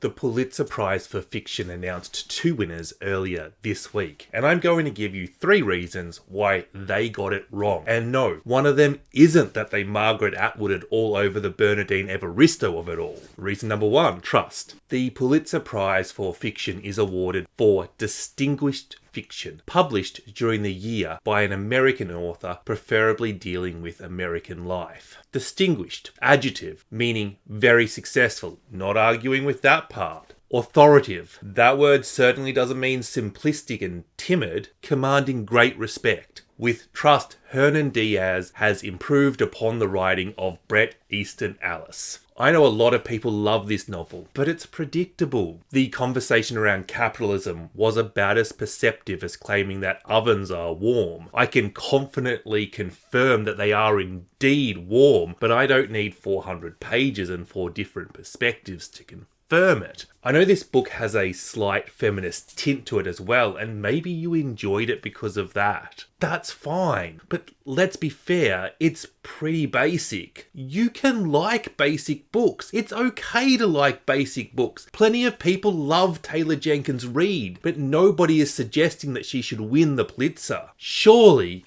The Pulitzer Prize for Fiction announced 2 winners earlier this week, and I'm going to give you 3 reasons why they got it wrong. And no, one of them isn't that they Margaret Atwooded all over the Bernardine Evaristo of it all. Reason number 1, trust. The Pulitzer Prize for Fiction is awarded for distinguished fiction published during the year by an American author, preferably dealing with American life. Distinguished, adjective, meaning very successful, not arguing with that part. Authoritative, that word certainly doesn't mean simplistic and timid, commanding great respect. With trust, Hernan Diaz has improved upon the writing of Bret Easton Ellis. I know a lot of people love this novel, but it's predictable. The conversation around capitalism was about as perceptive as claiming that ovens are warm. I can confidently confirm that they are indeed warm, but I don't need 400 pages and 4 different perspectives to confirm it. I know this book has a slight feminist tint to it as well, and maybe you enjoyed it because of that. That's fine, but let's be fair, it's pretty basic. You can like basic books. It's okay to like basic books. Plenty of people love Taylor Jenkins Reid, but nobody is suggesting that she should win the Pulitzer. Surely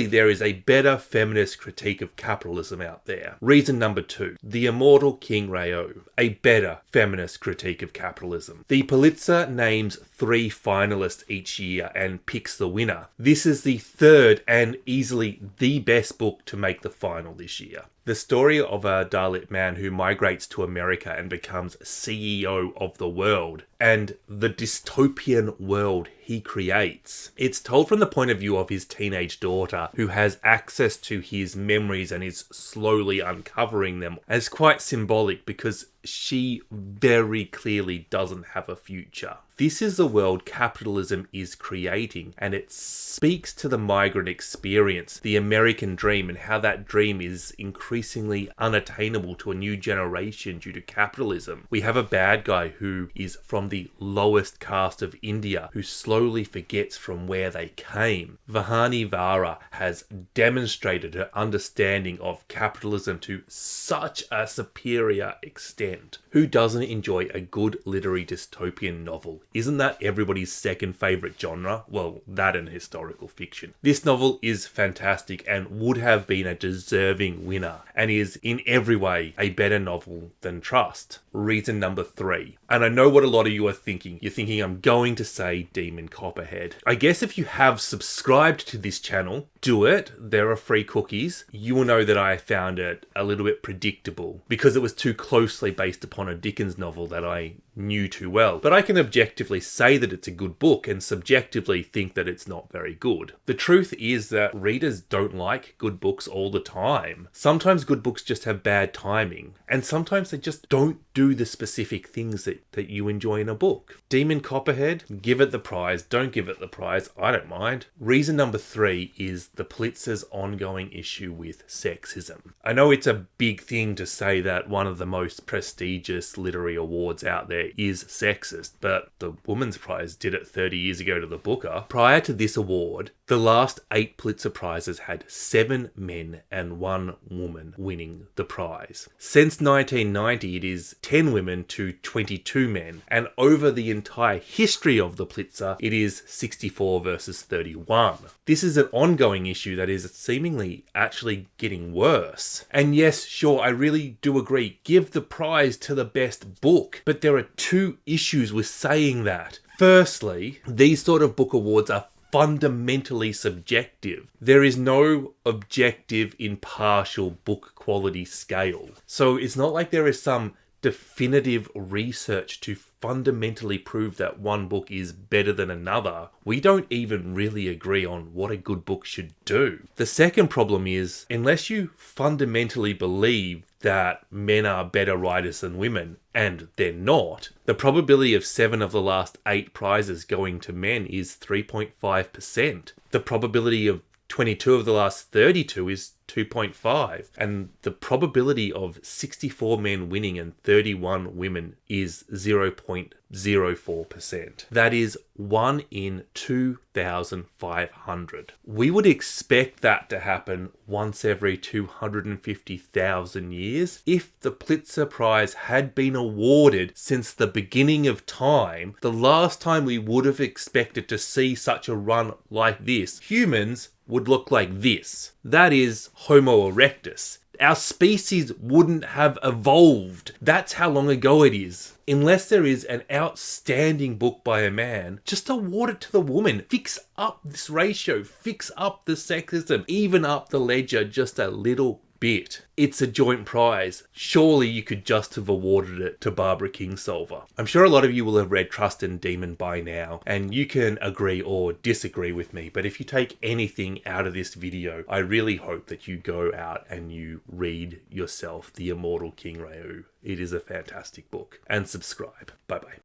there is a better feminist critique of capitalism out there. Reason number 2, The Immortal King Rayo, a better feminist critique of capitalism. The Pulitzer names 3 finalists each year and picks the winner. This is the 3rd and easily the best book to make the final this year. The story of a Dalit man who migrates to America and becomes CEO of the world, and the dystopian world he creates. It's told from the point of view of his teenage daughter, who has access to his memories and is slowly uncovering them, as quite symbolic because she very clearly doesn't have a future. This is the world capitalism is creating, and it speaks to the migrant experience, the American dream, and how that dream is increasingly unattainable to a new generation due to capitalism. We have a bad guy who is from the lowest caste of India, who slowly forgets from where they came. Vahani Vara has demonstrated her understanding of capitalism to such a superior extent. Who doesn't enjoy a good literary dystopian novel? Isn't that everybody's second favourite genre? Well, that and historical fiction. This novel is fantastic and would have been a deserving winner, and is in every way a better novel than Trust. Reason number 3. And I know what a lot of you are thinking. You're thinking I'm going to say Demon Copperhead. I guess if you have subscribed to this channel, do it. There are free cookies. You will know that I found it a little bit predictable because it was too closely based upon a Dickens novel that I knew too well. But I can objectively say that it's a good book and subjectively think that it's not very good. The truth is that readers don't like good books all the time. Sometimes good books just have bad timing, and sometimes they just don't do the specific things that you enjoy in a book. Demon Copperhead, give it the prize, don't give it the prize, I don't mind. Reason number 3 is the Pulitzer's ongoing issue with sexism. I know it's a big thing to say that one of the most prestigious literary awards out there is sexist, but the Women's Prize did it 30 years ago to the Booker. Prior to this award, the last 8 Pulitzer Prizes had 7 men and 1 woman winning the prize. Since 1990, it is 10 women to 22 men, and over the entire history of the Pulitzer, it is 64 versus 31. This is an ongoing issue that is seemingly actually getting worse. And yes, sure, I really do agree, give the prize to the best book, but there are 2 issues with saying that. Firstly, these sort of book awards are fundamentally subjective. There is no objective, impartial book quality scale. So it's not like there is some definitive research to fundamentally prove that one book is better than another. We don't even really agree on what a good book should do. The second problem is, unless you fundamentally believe that men are better writers than women, and they're not, the probability of 7 of the last 8 prizes going to men is 3.5%. The probability of 22 of the last 32 is 2.5. And the probability of 64 men winning and 31 women is 0.04%. That is 1 in 2,500. We would expect that to happen once every 250,000 years. If the Pulitzer Prize had been awarded since the beginning of time, the last time we would have expected to see such a run like this, humans would look like this. That is Homo erectus. Our species wouldn't have evolved. That's how long ago it is. Unless there is an outstanding book by a man, just award it to the woman. Fix up this ratio. Fix up the sexism. Even up the ledger just a little bit. It's a joint prize. Surely you could just have awarded it to Barbara Kingsolver. I'm sure a lot of you will have read Trust and Demon by now, and you can agree or disagree with me, but if you take anything out of this video, I really hope that you go out and you read yourself The Immortal King Reu. It is a fantastic book. And subscribe. Bye bye.